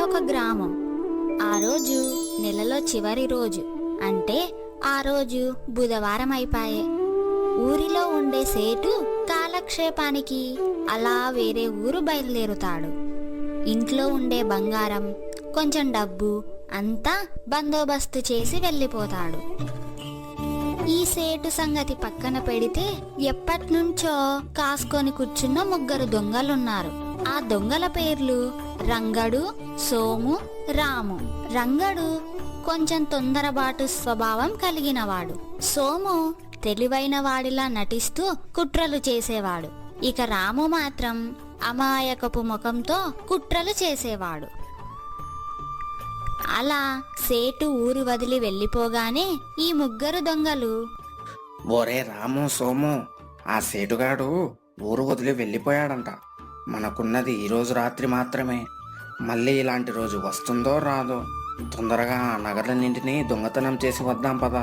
ఒక గ్రామం. ఆ రోజు నెలలో చివరి రోజు, అంటే ఆ రోజు బుధవారం అయిపాయే. ఊరిలో ఉండే సేటు కాలక్షేపానికి అలా వేరే ఊరు బయలుదేరుతాడు. ఇంట్లో ఉండే బంగారం, కొంచెం డబ్బు అంతా బందోబస్తు చేసి వెళ్ళిపోతాడు. ఈ సేటు సంగతి పక్కన పెడితే ఎప్పటినుంచో కాసుకొని కూర్చున్న ముగ్గురు దొంగలున్నారు. ఆ దొంగల పేర్లు రంగడు, సోము, రాము. రంగడు కొంచెం తొందరబాటు స్వభావం కలిగినవాడు. సోము తెలివైన వాడిలా నటిస్తూ కుట్రలు చేసేవాడు. ఇక రాము మాత్రం అమాయకపు ముఖంతో కుట్రలు చేసేవాడు. అలా సేటు ఊరు వదిలి వెళ్ళిపోగానే ఈ ముగ్గురు దొంగలు, ఒరే రాము, సోము, ఆ సేటుగాడు ఊరు వదిలి వెళ్ళిపోయాడంట. మనకున్నది ఈరోజు రాత్రి మాత్రమే. మళ్ళీ ఇలాంటి రోజు వస్తుందో రాదో. తొందరగా ఆ నగలన్నింటినీ దొంగతనం చేసి వద్దాం పదా.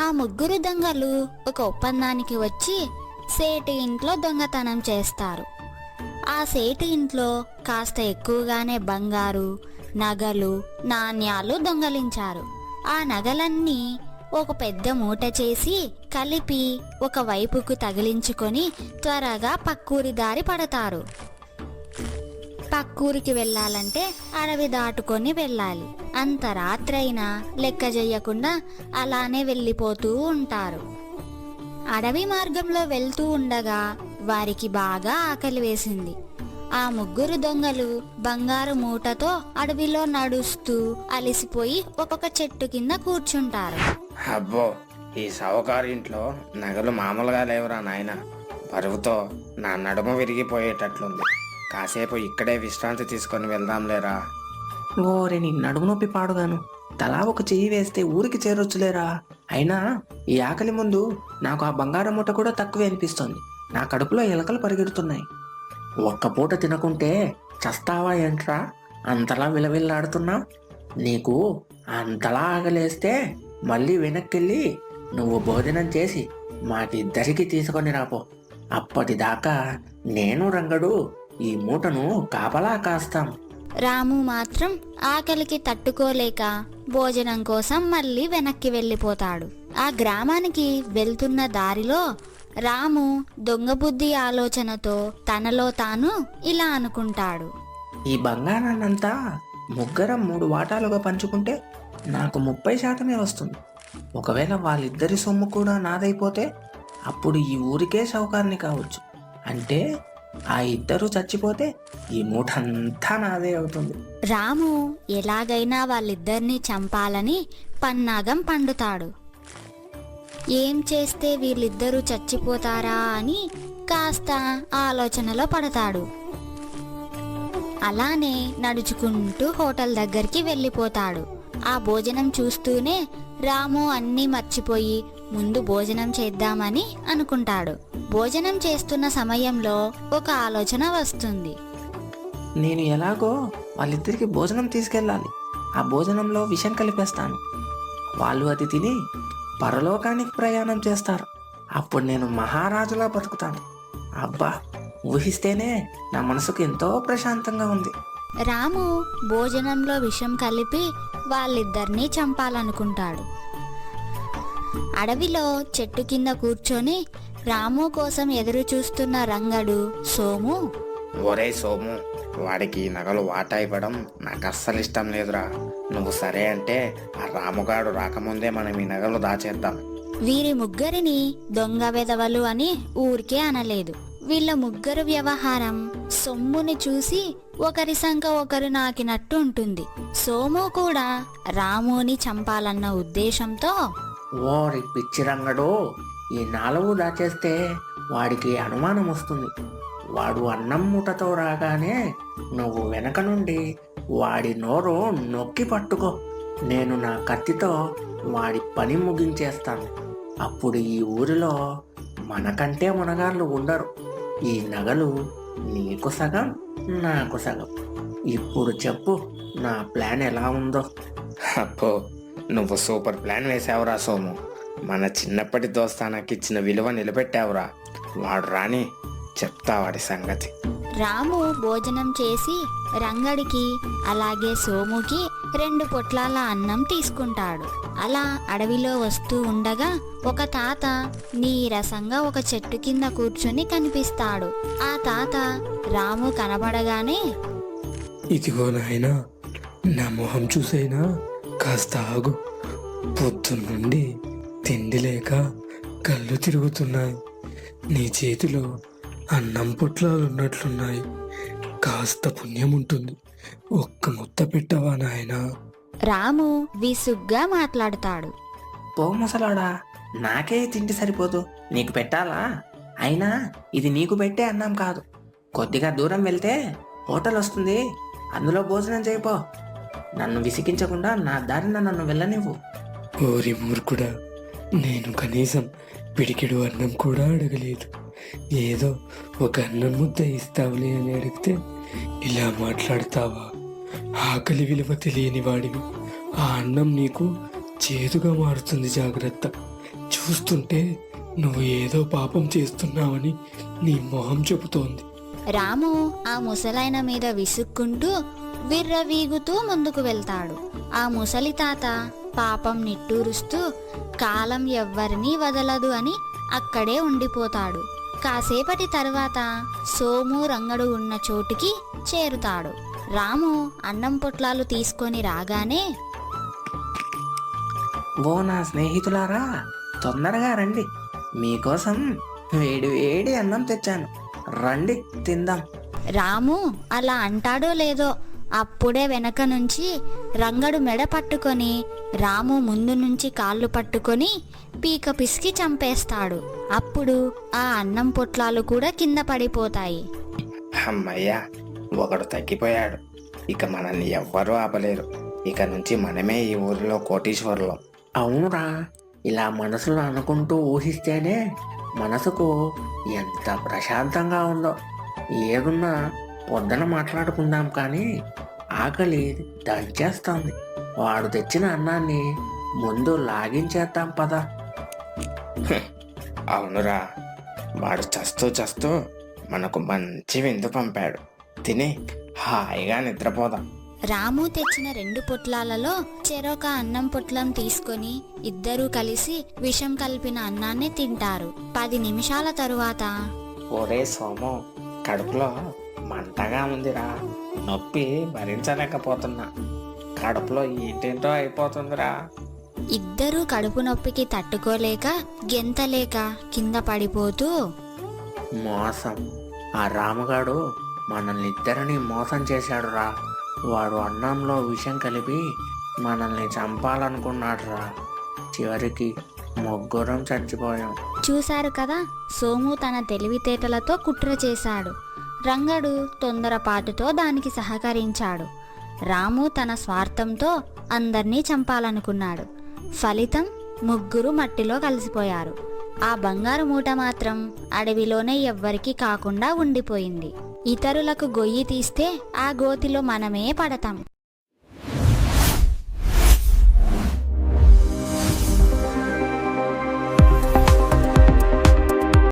ఆ ముగ్గురు దొంగలు ఒక ఒప్పందానికి వచ్చి సేటు ఇంట్లో దొంగతనం చేస్తారు. ఆ సేటు ఇంట్లో కాస్త ఎక్కువగానే బంగారు, నగలు, నాణ్యాలు దొంగలించారు. ఆ నగలన్నీ ఒక పెద్ద మూట చేసి కలిపి ఒక వైపుకు తగిలించుకొని త్వరగా పక్కూరి దారి పడతారు. పక్కూరికి వెళ్ళాలంటే అడవి దాటుకొని వెళ్ళాలి. అంత రాత్రైనా లెక్క చెయ్యకుండా అలానే వెళ్ళిపోతూ ఉంటారు. అడవి మార్గంలో వెళ్తూ ఉండగా వారికి బాగా ఆకలి వేసింది. ఆ ముగ్గురు దొంగలు బంగారు మూటతో అడవిలో నడుస్తూ అలిసిపోయి ఒక్కొక్క చెట్టు కింద కూర్చుంటారు. అబ్బో, ఈ సావుకారు ఇంట్లో నగలు మామూలుగా లేవురా నాయన. బరువుతో నా నడుము విరిగిపోయేటట్లుంది. కాసేపు ఇక్కడే విశ్రాంతి తీసుకొని వెళ్దాంలేరా. ఓరే నీ నడుము నొప్పి పాడుగాను. తలా ఒక చెయ్యి వేస్తే ఊరికి చేరొచ్చులేరా. అయినా ఈ ఆకలి ముందు నాకు ఆ బంగారం మూట కూడా తక్కువే అనిపిస్తోంది. నా కడుపులో ఎలకలు పరిగెడుతున్నాయి. ఒక్క పూట తినకుంటే చస్తావా ఏంట్రా? అంతలా విలవిల్లాడుతున్నావు. నీకు అంతలా ఆకలేస్తే మళ్ళీ వెనక్కెళ్ళి నువ్వు భోజనం చేసి మాకిద్దరికి తీసుకొని రాపో. అప్పటిదాకా నేను రంగడు ఈ మూటను కాపలా కాస్తాం. రాము మాత్రం ఆకలికి తట్టుకోలేక భోజనం కోసం మళ్ళీ వెనక్కి వెళ్ళిపోతాడు. ఆ గ్రామానికి వెళ్తున్న దారిలో రాము దొంగ బుద్ధి ఆలోచనతో తనలో తాను ఇలా అనుకుంటాడు. ఈ బంగారాన్నంతా ముగ్గురం 3 వాటాలుగా పంచుకుంటే నాకు 30% వస్తుంది. ఒకవేళ వాళ్ళిద్దరి సొమ్ము కూడా నాదైపోతే అప్పుడు ఈ ఊరికే సౌకార్ని కావచ్చు. అంటే ఆ ఇద్దరు చచ్చిపోతే ఈ మూట అంతా నాదే అవుతుంది. రాము ఎలాగైనా వాళ్ళిద్దరినీ చంపాలని పన్నాగం పండుతాడు. ఏం చేస్తే వీళ్ళిద్దరూ చచ్చిపోతారా అని కాస్త ఆలోచనలో పడతాడు. అలానే నడుచుకుంటూ హోటల్ దగ్గరికి వెళ్ళిపోతాడు. ఆ భోజనం చూస్తూనే రాము అన్నీ మర్చిపోయి ముందు భోజనం చేద్దామని అనుకుంటాడు. భోజనం చేస్తున్న సమయంలో ఒక ఆలోచన వస్తుంది. నేను ఎలాగో వాళ్ళిద్దరికి భోజనం తీసుకెళ్ళాలి. ఆ భోజనంలో విషం కలిపేస్తాను. వాళ్ళు అది తిని పరలోకానికి ప్రయాణం చేస్తారు. అప్పుడు నేను మహారాజులా బతుకుతాను. అబ్బా, ఊహిస్తేనే నా మనసుకు ఎంతో ప్రశాంతంగా ఉంది. రాము భోజనంలో విషం కలిపి వాళ్ళిద్దరినీ చంపాలనుకుంటాడు. అడవిలో చెట్టు కింద కూర్చొని రాము కోసం ఎదురు చూస్తున్న రంగడు, సోము, ఒరే సోము, వాడికి ఈ నగలు వాటా ఇవ్వడం నాకు అస్సలు ఇష్టం లేదురా. నువ్వు సరే అంటే ఆ రాముగాడు రాకముందే మనం ఈ నగలు దాచేద్దాం. వీరి ముగ్గురిని దొంగ వెధవలు అని ఊరికే అనలేదు. వీళ్ళ ముగ్గురు వ్యవహారం సొమ్ముని చూసి ఒకరి సంక ఒకరు నాకినట్టు ఉంటుంది. సోము కూడా రాముని చంపాలన్న ఉద్దేశంతో, ఓరి పిచ్చి రంగడు, ఈ 4 దాచేస్తే వాడికి అనుమానం వస్తుంది. వాడు అన్నం మూటతో రాగానే నువ్వు వెనక నుండి వాడి నోరు నొక్కి పట్టుకో. నేను నా కత్తితో వాడి పని ముగించేస్తాను. అప్పుడు ఈ ఊరిలో మనకంటే మునగాళ్ళు ఉండరు. ఈ నగలు నీకు సగం, నాకు సగం. ఇప్పుడు చెప్పు, నా ప్లాన్ ఎలా ఉందో. అప్పో, నువ్వు సూపర్ ప్లాన్ వేసావురా సోము. మన చిన్నప్పటి దోస్తానాకి ఇచ్చిన విలువ నిలబెట్టావురా. వాడు రాని చెప్తా వాడి సంగతి. రాము భోజనం చేసి రంగడికి అలాగే సోముకి 2 పొట్లాల అన్నం తీసుకుంటాడు. అలా అడవిలో వస్తూ ఉండగా ఒక తాత నీరసంగా ఒక చెట్టు కింద కూర్చుని కనిపిస్తాడు. ఆ తాత రాము కనబడగానే, ఇదిగో నాయనా, నా మొహం చూసైనా కాస్త ఆగు. పొద్దున్నుండి తిండి లేక కళ్ళు తిరుగుతున్నాయి. నీ చేతిలో అన్నం పొట్లాలు ఉన్నట్లున్నాయి. కాస్త పుణ్యం ఉంటుంది, ఒక్క ముద్ద పెట్టవా నాయనా? రాము విసుగ్గా మాట్లాడతాడు. పో ముసలాడా, నాకే తిండి సరిపోదు, నీకు పెట్టాలా? అయినా ఇది నీకు పెట్టే అన్నం కాదు. కొద్దిగా దూరం వెళ్తే హోటల్ వస్తుంది, అందులో భోజనం చేయపో. నన్ను విసిగించకుండా నా దారిన నన్ను వెళ్ళనివ్వు. ఓరి మూర్ఖుడా, నేను కనీసం పిడికెడు అన్నం కూడా అడగలేదు. ఏదో ఒక అన్నం ముద్ద ఇస్తావులే అని అడిగితే ఇలా మాట్లాడతావా? ఆకలి విలువ తెలియని వాడివి. ఆ అన్నం నీకు చేదుగా మారుతుంది, జాగ్రత్త. చూస్తుంటే నువ్వు ఏదో పాపం చేస్తున్నావని నీ మొహం చెబుతోంది. రాము ఆ ముసలాయన మీద విసుక్కుంటూ విర్రవీగుతూ ముందుకు వెళ్తాడు. ఆ ముసలి తాత పాపం నిట్టూరుస్తూ కాలం ఎవ్వరినీ వదలదు అని అక్కడే ఉండిపోతాడు. కాసేపటి తర్వాత సోము రంగడు ఉన్న చోటుకి చేరుతాడు. రాము అన్నం పొట్లాలు తీసుకొని రాగానే, ఓ నా స్నేహితులారా, తొందరగా రండి, మీకోసం వేడి వేడి అన్నం తెచ్చాను, రండి తిందాం. రాము అలా అంటాడో లేదో అప్పుడే వెనక నుంచి రంగడు మెడ పట్టుకొని రాము ముందు నుంచి కాళ్ళు పట్టుకొని పీక పిసికి చంపేస్తాడు. అప్పుడు ఆ అన్నం పొట్లాలు కూడా కింద పడిపోతాయి. అమ్మయ్యా, ఒకడు తగ్గిపోయాడు. ఇక మనల్ని ఎవ్వరూ ఆపలేరు. ఇక నుంచి మనమే ఈ ఊరిలో కోటీశ్వరులం. అవునురా, ఇలా మనసులో అనుకుంటూ ఊహిస్తేనే మనసుకు ఎంత ప్రశాంతంగా ఉందో. ఏదున్నా పొద్దున మాట్లాడుకుందాం, కానీ ఆకలి దంచేస్తోంది. వాడు తెచ్చిన అన్నాన్ని ముందు లాగించేద్దాం పద. అవునురా, వాడు చస్తూ మనకు మంచి విందు పంపాడు. తిని హాయిగా నిద్రపోదాం. రాము తెచ్చిన 2 పొట్లాలలో చెరొక అన్నం పొట్లం తీసుకొని ఇద్దరూ కలిసి విషం కలిపిన అన్నాన్ని తింటారు. 10 నిమిషాల తరువాత, ఒరే సోము, కడుపులో మంటగా ఉందిరా, నొప్పి భరించలేకపోతున్నా. కడుపులో ఏంటేంటో అయిపోతుందిరా. ఇద్దరూ కడుపు నొప్పికి తట్టుకోలేక గెంతలేక కింద పడిపోతూ, మోసం, ఆ రాముగాడు మనల్ని ఇద్దరిని మోసం చేశాడురా. వాడు అన్నంలో విషం కలిపి మనల్ని చంపాలనుకున్నాడురా. చివరికి ముగ్గురం చచ్చిపోయాం. చూశారు కదా, సోము తన తెలివితేటలతో కుట్ర చేశాడు. రంగడు తొందరపాటుతో దానికి సహకరించాడు. రాము తన స్వార్థంతో అందర్నీ చంపాలనుకున్నాడు. ఫలితం ముగ్గురు మట్టిలో కలిసిపోయారు. ఆ బంగారు మూట మాత్రం అడవిలోనే ఎవ్వరికీ కాకుండా ఉండిపోయింది. ఇతరులకు గొయ్యి తీస్తే ఆ గోతిలో మనమే పడతాం.